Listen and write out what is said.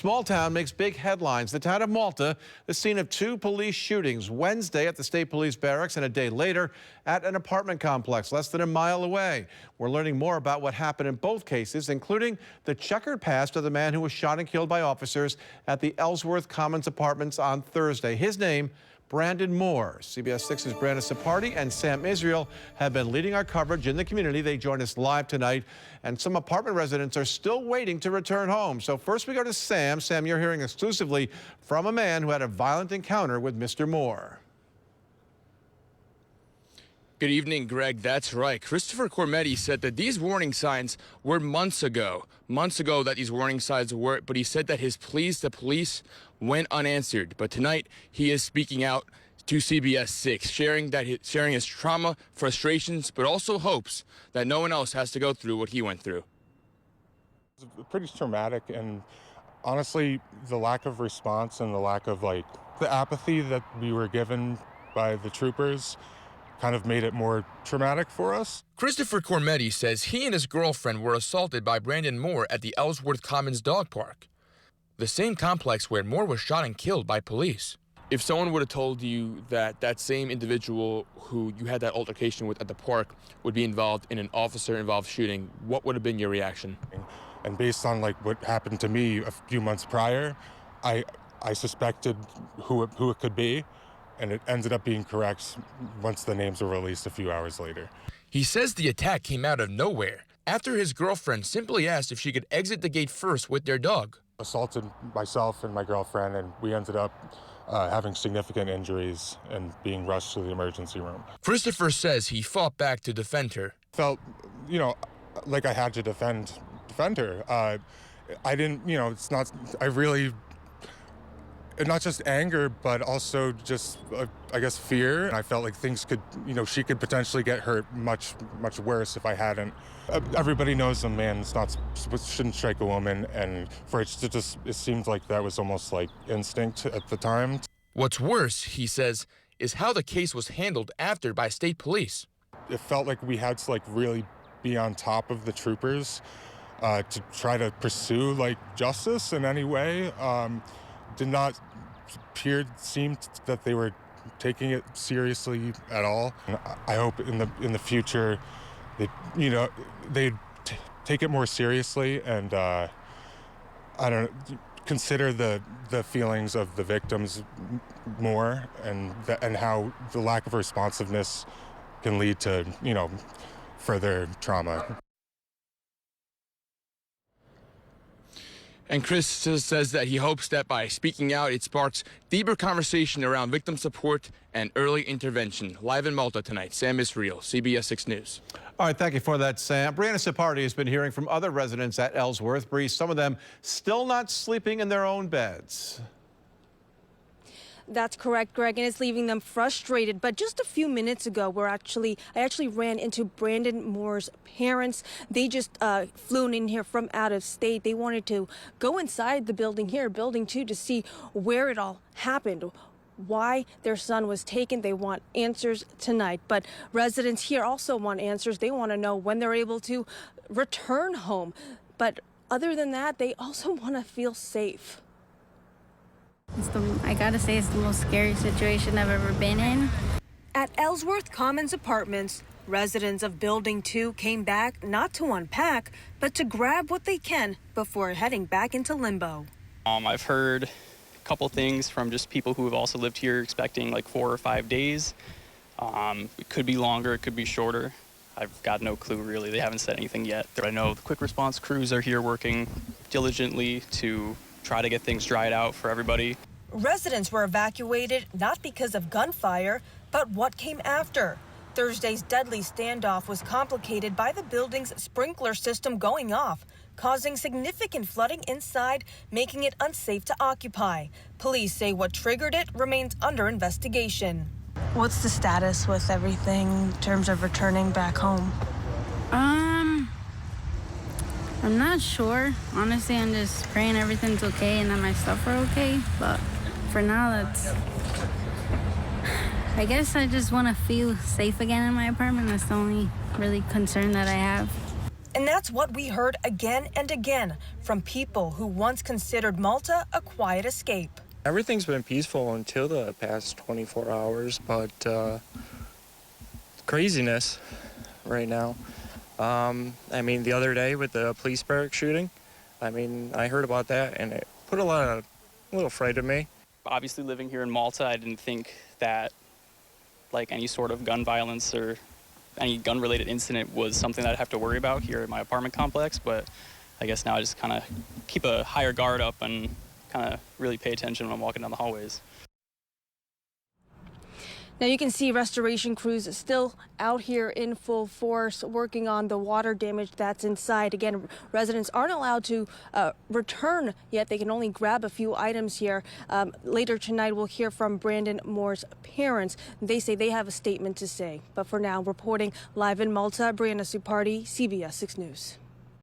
Small town makes big headlines. The town of Malta, the scene of two police shootings Wednesday at the state police barracks and a day later at an apartment complex less than a mile away. We're learning more about what happened in both cases, including the checkered past of the man who was shot and killed by officers at the Ellsworth Commons apartments on Thursday. His name, Brandon Moore. CBS 6's Brandon Sapardi and Sam Israel have been leading our coverage in the community. They join us live tonight, and some apartment residents are still waiting to return home. So first we go to Sam. Sam, you're hearing exclusively from a man who had a violent encounter with Mr. Moore. Good evening, Greg. That's right. Christopher Cormetti said that these warning signs were months ago that these warning signs were, but he said that his pleas to police went unanswered. But tonight he is speaking out to CBS 6, sharing his trauma, frustrations, but also hopes that no one else has to go through what he went through. It was pretty traumatic, and honestly, the lack of response and the lack of the apathy that we were given by the troopers kind of made it more traumatic for us. Christopher Cormetti says he and his girlfriend were assaulted by Brandon Moore at the Ellsworth Commons dog park, the same complex where Moore was shot and killed by police. If someone would have told you that that same individual who you had that altercation with at the park would be involved in an officer-involved shooting, what would have been your reaction? And based on what happened to me a few months prior, I suspected who it could be. And it ended up being correct once the names were released a few hours later. He says the attack came out of nowhere after his girlfriend simply asked if she could exit the gate first with their dog. Assaulted myself and my girlfriend, and we ended up having significant injuries and being rushed to the emergency room. Christopher says he fought back to defend her. Felt, like I had to defend her. I didn't, it's not, I really, not just anger, but also just, I guess, fear. And I felt like things could, she could potentially get hurt much, much worse if I hadn't. Everybody knows a man shouldn't strike a woman, and for it to it seemed like that was almost like instinct at the time. What's worse, he says, is how the case was handled after by state police. It felt like we had to really be on top of the troopers to try to pursue justice in any way. Did not seem that they were taking it seriously at all. And I hope in the future that they'd take it more seriously and consider the feelings of the victims more, and how the lack of responsiveness can lead to further trauma. And Chris says that he hopes that by speaking out, it sparks deeper conversation around victim support and early intervention. Live in Malta tonight, Sam Israel, CBS 6 News. All right, thank you for that, Sam. Brandon Sapardi has been hearing from other residents at Ellsworth. Bree, some of them still not sleeping in their own beds. That's correct, Greg, and it's leaving them frustrated. But just a few minutes ago, I actually ran into Brandon Moore's parents. They just flew in here from out of state. They wanted to go inside the building here, Building 2, to see where it all happened, why their son was taken. They want answers tonight. But residents here also want answers. They want to know when they're able to return home. But other than that, they also want to feel safe. I gotta say, it's the most scary situation I've ever been in. At Ellsworth Commons Apartments, residents of Building 2 came back not to unpack, but to grab what they can before heading back into limbo. I've heard a couple things from just people who have also lived here expecting 4 or 5 days. It could be longer, it could be shorter. I've got no clue, really. They haven't said anything yet. I know the quick response crews are here working diligently to try to get things dried out for everybody. Residents were evacuated not because of gunfire, but what came after. Thursday's deadly standoff was complicated by the building's sprinkler system going off, causing significant flooding inside, making it unsafe to occupy. Police say what triggered it remains under investigation. What's the status with everything in terms of returning back home? I'm not sure. Honestly, I'm just praying everything's okay and that my stuff are okay. But for now, I guess I just want to feel safe again in my apartment. That's the only really concern that I have. And that's what we heard again and again from people who once considered Malta a quiet escape. Everything's been peaceful until the past 24 hours, but craziness right now. I mean, the other day with the police barrack shooting, I mean, I heard about that and it put a little fright in me. Obviously, living here in Malta, I didn't think that like any sort of gun violence or any gun-related incident was something that I'd have to worry about here in my apartment complex, but I guess now I just kind of keep a higher guard up and kind of really pay attention when I'm walking down the hallways. Now you can see restoration crews still out here in full force working on the water damage that's inside. Again, residents aren't allowed to return yet. They can only grab a few items here. Later tonight, we'll hear from Brandon Moore's parents. They say they have a statement to say. But for now, reporting live in Malta, Brianna Supardi, CBS 6 News.